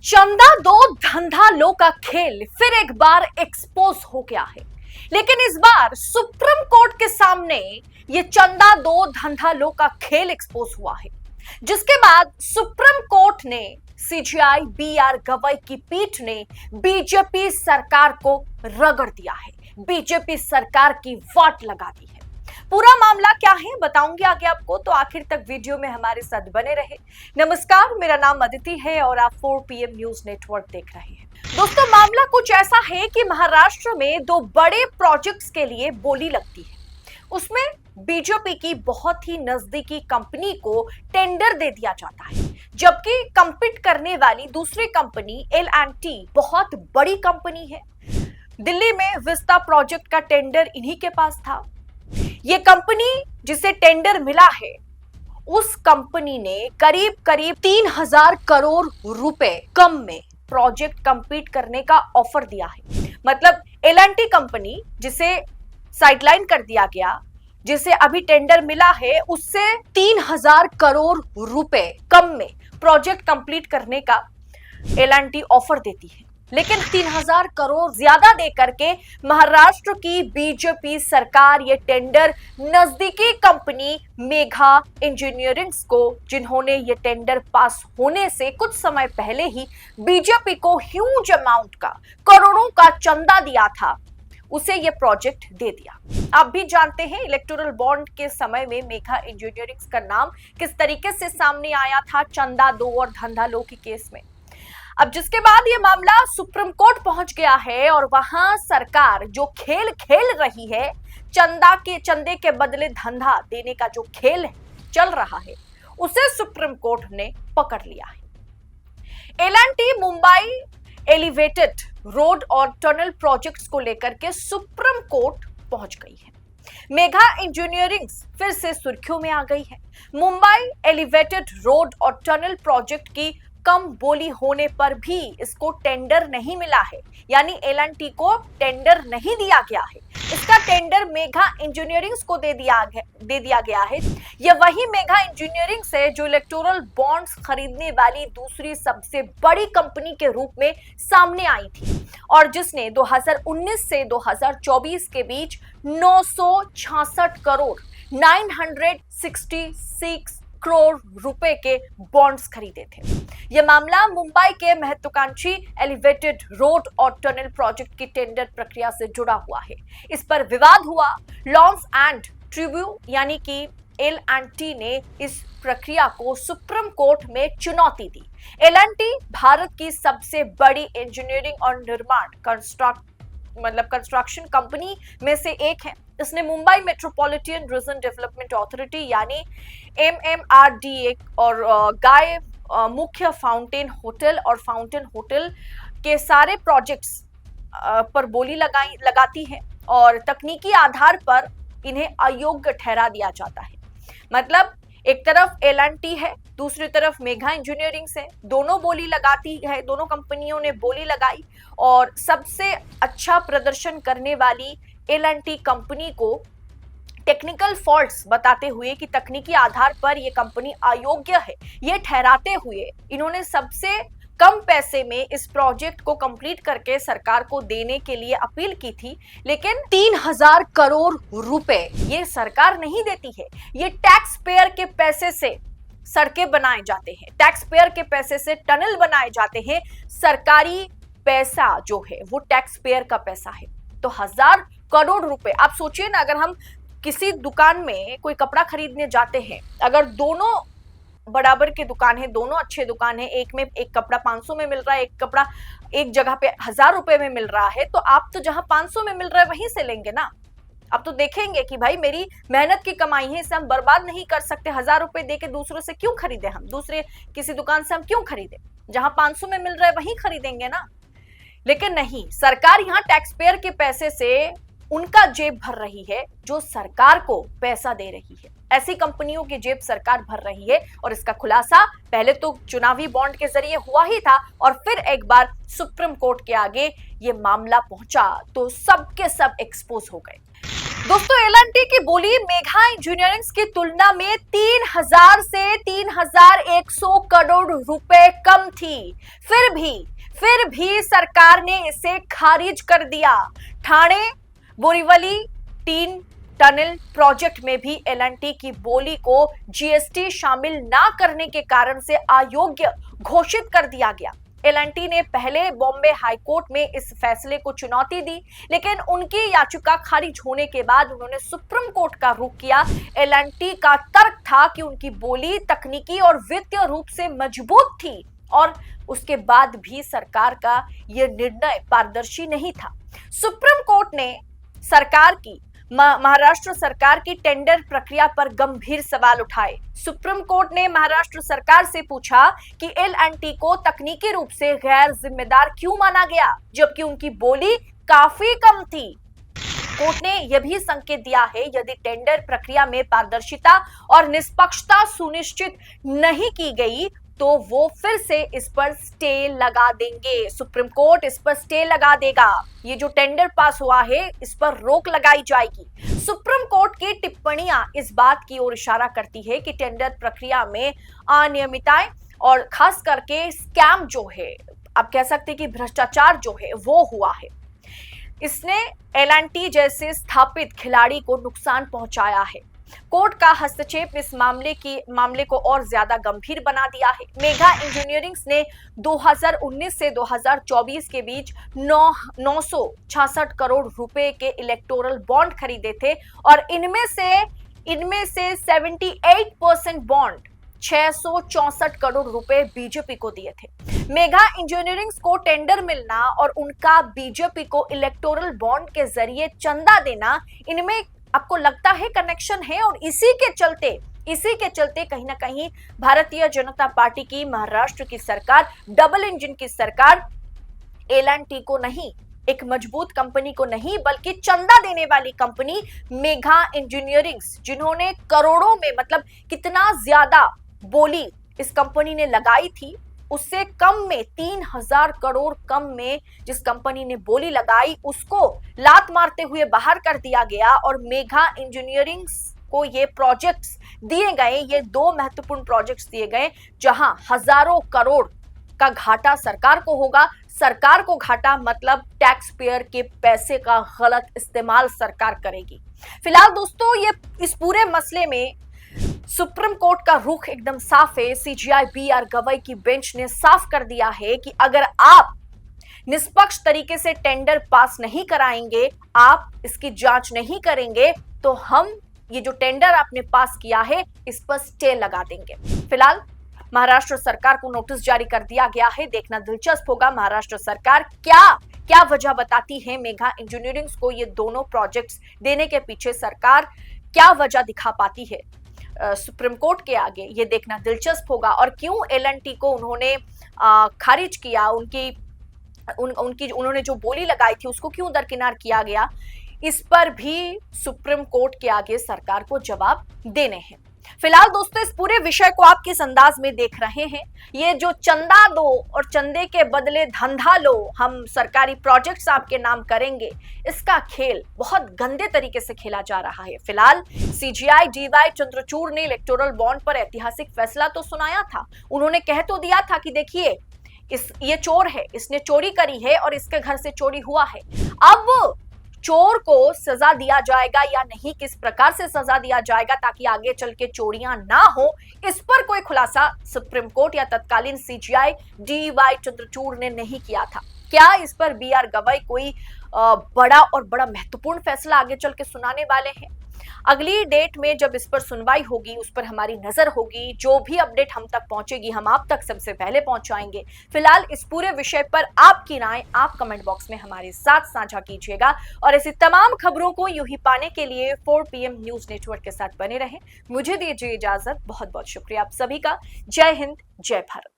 चंदा दो धंधा लो का खेल फिर एक बार एक्सपोज हो गया है। लेकिन इस बार सुप्रीम कोर्ट के सामने ये चंदा दो धंधा लो का खेल एक्सपोज हुआ है, जिसके बाद सुप्रीम कोर्ट ने सीजीआई बी.आर. गवई की पीठ ने बीजेपी सरकार को रगड़ दिया है, बीजेपी सरकार की वाट लगा दी है। पूरा मामला क्या है बताऊंगी आगे आपको, तो आखिर तक वीडियो में हमारे साथ बने रहे। नमस्कार, मेरा नाम अदिति है और आप 4 PM न्यूज नेटवर्क देख रहे हैं। दोस्तों, मामला कुछ ऐसा है कि महाराष्ट्र में दो बड़े प्रोजेक्ट्स के लिए बोली लगती है। उसमें बीजेपी की बहुत ही नजदीकी कंपनी को टेंडर दे दिया जाता है, जबकि कंपीट करने वाली दूसरी कंपनी L&T बहुत बड़ी कंपनी है। दिल्ली में विस्ता प्रोजेक्ट का टेंडर इन्हीं के पास था। ये कंपनी जिसे टेंडर मिला है, उस कंपनी ने करीब करीब 3,000 करोड़ रुपए कम में प्रोजेक्ट कंप्लीट करने का ऑफर दिया है। मतलब L&T कंपनी जिसे साइडलाइन कर दिया गया, जिसे अभी टेंडर मिला है, उससे 3,000 करोड़ रुपए कम में प्रोजेक्ट कंप्लीट करने का L&T ऑफर देती है। लेकिन 3,000 करोड़ ज्यादा देकर के महाराष्ट्र की बीजेपी सरकार ये टेंडर नजदीकी कंपनी मेघा इंजीनियरिंग्स को, जिन्होंने ये टेंडर पास होने से कुछ समय पहले ही बीजेपी को ह्यूज अमाउंट का, करोड़ों का चंदा दिया था, उसे ये प्रोजेक्ट दे दिया। आप भी जानते हैं इलेक्टोरल बॉन्ड के समय में मेघा इंजीनियरिंग्स का नाम किस तरीके से सामने आया था चंदा दो और धंधा लो की केस में। अब जिसके बाद ये मामला सुप्रीम कोर्ट पहुंच गया है और वहां सरकार जो खेल खेल रही है, चंदे के बदले धंधा देने का जो खेल चल रहा है, उसे सुप्रीम कोर्ट ने पकड़ लिया है। L&T मुंबई एलिवेटेड रोड और टनल प्रोजेक्ट्स को लेकर के सुप्रीम कोर्ट पहुंच गई है। मेघा इंजीनियरिंग्स फिर से सुर्खियों में आ गई है। मुंबई एलिवेटेड रोड और टनल प्रोजेक्ट की कम बोली होने पर भी इसको टेंडर नहीं मिला है, यानी L&T को टेंडर नहीं दिया गया है। इसका टेंडर मेघा इंजीनियरिंग्स को दे दिया गया है। यह वही मेघा इंजीनियरिंग्स है जो इलेक्टोरल बॉन्ड्स खरीदने वाली दूसरी सबसे बड़ी कंपनी के रूप में सामने आई थी और जिसने 2019 से 2024 के बीच 966 करोड़ 966 करोड़ रुपए के बॉन्ड्स खरीदे थे। यह मामला मुंबई के महत्वाकांक्षी एलिवेटेड रोड और टनल प्रोजेक्ट की टेंडर प्रक्रिया से जुड़ा हुआ है। इस पर विवाद हुआ। लॉन्स एंड ट्रिब्यू यानी कि L&T ने इस प्रक्रिया को सुप्रीम कोर्ट में चुनौती दी। L&T भारत की सबसे बड़ी इंजीनियरिंग और निर्माण कंस्ट्रक्शन कंपनी में से एक है। इसने Mumbai metropolitan region development authority यानी MMRDA और गाय मुख्य फाउंटेन होटल के सारे प्रोजेक्ट्स पर बोली लगाती है और तकनीकी आधार पर इन्हें अयोग्य ठहरा दिया जाता है। मतलब एक तरफ L&T है, दूसरी तरफ मेघा इंजीनियरिंग्स है, दोनों बोली लगाती है, दोनों कंपनियों ने बोली लगाई और सबसे अच्छा प्रदर्शन करने वाली L&T कंपनी को टेक्निकल फॉल्ट्स बताते हुए कि तकनीकी आधार पर यह कंपनी अयोग्य है, ये ठहराते हुए इन्होंने सबसे कम पैसे में इस प्रोजेक्ट को कंप्लीट करके सरकार को देने के लिए अपील की थी। लेकिन 3,000 करोड़ रुपए ये सरकार नहीं देती है। ये टैक्स पेयर के पैसे से सड़कें बनाए जाते हैं, टैक्स पेयर के पैसे से टनल बनाए जाते हैं। सरकारी पैसा जो है वो टैक्स पेयर का पैसा है। तो 1,000 करोड़ रुपए, आप सोचिए ना, अगर हम किसी दुकान में कोई कपड़ा खरीदने जाते हैं, अगर दोनों बराबर के दुकान है, दोनों अच्छे दुकान है, एक में एक कपड़ा 500 में मिल रहा है, एक कपड़ा एक जगह पे 1,000 रुपए में मिल रहा है, तो आप तो जहां 500 में मिल रहा है वहीं से लेंगे ना। अब तो देखेंगे कि भाई मेरी मेहनत की कमाई है, इसे हम बर्बाद नहीं कर सकते। 1,000 रुपए देके दूसरों से क्यों खरीदे, हम दूसरे किसी दुकान से हम क्यों खरीदे, जहां 500 में मिल रहा है वहीं खरीदेंगे ना। लेकिन नहीं, सरकार यहाँ टैक्स पेयर के पैसे से उनका जेब भर रही है जो सरकार को पैसा दे रही है। ऐसी कंपनियों की जेब सरकार भर रही है और इसका खुलासा पहले तो चुनावी बॉन्ड के जरिए हुआ ही था और फिर एक बार सुप्रीम कोर्ट के आगे ये मामला पहुंचा तो सबके सब एक्सपोज हो गए। दोस्तों, एल&टी की बोली मेघा इंजीनियरिंग की तुलना में 3000 से 3100 करोड़ रुपए कम थी। फिर भी सरकार ने इसे खारिज कर दिया। ठाणे बोरीवली तीन टनल प्रोजेक्ट में भी एल&टी की बोली को जीएसटी शामिल ना करने के कारण से अयोग्य घोषित कर दिया गया। एल&टी ने पहले बॉम्बे हाईकोर्ट में इस फैसले को चुनौती दी, लेकिन उनकी याचिका खारिज होने के बाद उन्होंने सुप्रीम कोर्ट का रुख किया। एल&टी का तर्क था कि उनकी बोली तकनीकी और वित्तीय रूप से मजबूत थी और उसके बाद भी सरकार का यह निर्णय पारदर्शी नहीं था। सुप्रीम कोर्ट ने महाराष्ट्र सरकार की टेंडर प्रक्रिया पर गंभीर सवाल उठाए। सुप्रीम कोर्ट ने महाराष्ट्र सरकार से पूछा कि एल&टी को तकनीकी रूप से गैर जिम्मेदार क्यों माना गया, जबकि उनकी बोली काफी कम थी। कोर्ट ने यह भी संकेत दिया है, यदि टेंडर प्रक्रिया में पारदर्शिता और निष्पक्षता सुनिश्चित नहीं की गई तो वो फिर से इस पर स्टे लगा देंगे। सुप्रीम कोर्ट इस पर स्टे लगा देगा। ये जो टेंडर पास हुआ है इस पर रोक लगाई जाएगी। सुप्रीम कोर्ट की टिप्पणियां इस बात की ओर इशारा करती है कि टेंडर प्रक्रिया में अनियमितताएं और खास करके स्कैम जो है, आप कह सकते हैं कि भ्रष्टाचार जो है वो हुआ है। इसने एल&टी जैसे स्थापित खिलाड़ी को नुकसान पहुंचाया है। कोर्ट का हस्तक्षेप इस मामले को और ज्यादा गंभीर बना दिया है। मेघा इंजीनियरिंग ने 2019 से 2024 के बीच 966 करोड़ रुपए के इलेक्टोरल बॉन्ड खरीदे थे और इनमें से 78% बॉन्ड 664 करोड़ रुपए बीजेपी को दिए थे। मेघा इंजीनियरिंग को टेंडर मिलना और उनका बीजेपी को इलेक्टोरल बॉन्ड के जरिए चंदा देना, इनमें आपको लगता है कनेक्शन है और इसी के चलते कहीं ना कहीं भारतीय जनता पार्टी की महाराष्ट्र की सरकार, डबल इंजन की सरकार एल&टी को नहीं, एक मजबूत कंपनी को नहीं, बल्कि चंदा देने वाली कंपनी मेघा इंजीनियरिंग, जिन्होंने करोड़ों में, मतलब कितना ज्यादा बोली इस कंपनी ने लगाई थी, उससे कम में 3000 करोड़ कम में जिस कंपनी ने बोली लगाई उसको लात मारते हुए बाहर कर दिया गया और मेघा इंजीनियरिंग को ये प्रोजेक्ट्स दिए गए, ये 2 महत्वपूर्ण प्रोजेक्ट्स दिए गए जहां हजारों करोड़ का घाटा सरकार को होगा। सरकार को घाटा मतलब टैक्स पेयर के पैसे का गलत इस्तेमाल सरकार करेगी। फिलहाल दोस्तों, ये इस पूरे मसले में सुप्रीम कोर्ट का रुख एकदम साफ है। CJI B R. गवई की बेंच ने साफ कर दिया है कि अगर आप निष्पक्ष तरीके से टेंडर पास नहीं कराएंगे, आप इसकी जांच नहीं करेंगे, तो हम ये जो टेंडर आपने पास किया है इस पर स्टे लगा देंगे। फिलहाल महाराष्ट्र सरकार को नोटिस जारी कर दिया गया है। देखना दिलचस्प होगा महाराष्ट्र सरकार क्या वजह बताती है मेघा इंजीनियरिंग को ये दोनों प्रोजेक्ट्स देने के पीछे सरकार क्या वजह दिखा पाती है सुप्रीम कोर्ट के आगे, ये देखना दिलचस्प होगा। और क्यों एल&टी को उन्होंने खारिज किया, उन्होंने जो बोली लगाई थी उसको क्यों दरकिनार किया गया, इस पर भी सुप्रीम कोर्ट के आगे सरकार को जवाब देने हैं। फिलहाल दोस्तों, इस पूरे विषय को आप किस अंदाज में देख रहे हैं? ये जो चंदा दो और चंदे के बदले धंधा लो, हम सरकारी प्रोजेक्ट्स आपके नाम करेंगे, इसका खेल बहुत गंदे तरीके से खेला जा रहा है। फिलहाल सीजेआई डीवाई चंद्रचूड़ ने इलेक्टोरल बॉन्ड पर ऐतिहासिक फैसला तो सुनाया था। उन्होंने कह तो दिया था कि देखिए ये चोर है, इसने चोरी करी है और इसके घर से चोरी हुआ है। अब चोर को सजा दिया जाएगा या नहीं, किस प्रकार से सजा दिया जाएगा ताकि आगे चल के चोरियां ना हो, इस पर कोई खुलासा सुप्रीम कोर्ट या तत्कालीन सीजेआई डीवाई चंद्रचूड़ ने नहीं किया था। क्या इस पर बी.आर. गवई कोई बड़ा महत्वपूर्ण फैसला आगे चल के सुनाने वाले हैं? अगली डेट में जब इस पर सुनवाई होगी उस पर हमारी नजर होगी। जो भी अपडेट हम तक पहुंचेगी हम आप तक सबसे पहले पहुंचाएंगे। फिलहाल इस पूरे विषय पर आपकी राय आप कमेंट बॉक्स में हमारे साथ साझा कीजिएगा और ऐसी तमाम खबरों को यूं ही पाने के लिए 4 PM न्यूज नेटवर्क के साथ बने रहें। मुझे दीजिए इजाजत। बहुत बहुत शुक्रिया आप सभी का। जय हिंद, जय भारत।